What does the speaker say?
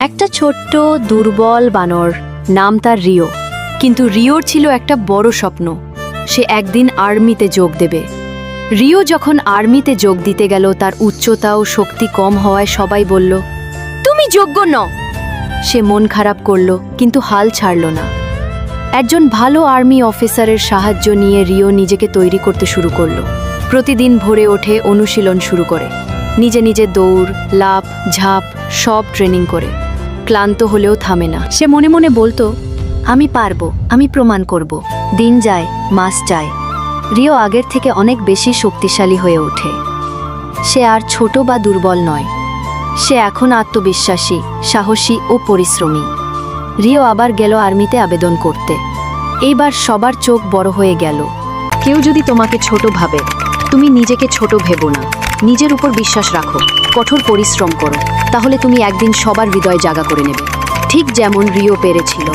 একটা ছোট্ট দুর্বল বানর, নাম তার রিও। কিন্তু রিওর ছিল একটা বড় স্বপ্ন, সে একদিন আর্মিতে যোগ দেবে। রিও যখন আর্মিতে যোগ দিতে গেল, তার উচ্চতা ও শক্তি কম হওয়ায় সবাই বলল, তুমি যোগ্য নও। সে মন খারাপ করল, কিন্তু হাল ছাড়ল না। একজন ভালো আর্মি অফিসারের সাহায্য নিয়ে রিও নিজেকে তৈরি করতে শুরু করল। প্রতিদিন ভোরে ওঠে, অনুশীলন শুরু করে, নিজে নিজে দৌড়, লাফ, ঝাঁপ সব ট্রেনিং করে। ক্লান্ত হলেও থামে না। সে মনে মনে বলতো, আমি পারবো, আমি প্রমাণ করব। দিন যায়, মাস যায়, রিও আগের থেকে অনেক বেশি শক্তিশালী হয়ে ওঠে। সে আর ছোট বা দুর্বল নয়, সে এখন আত্মবিশ্বাসী, সাহসী ও পরিশ্রমী। রিও আবার গেল আর্মিতে আবেদন করতে। এইবার সবার চোখ বড় হয়ে গেল। কেউ যদি তোমাকে ছোট ভাবে, তুমি নিজেকে ছোট ভেবো না। নিজের উপর বিশ্বাস রাখো, কঠোর পরিশ্রম করো, তাহলে তুমি একদিন সবার হৃদয় জায়গা করে নেবে, ঠিক যেমন রিও পেরেছিল।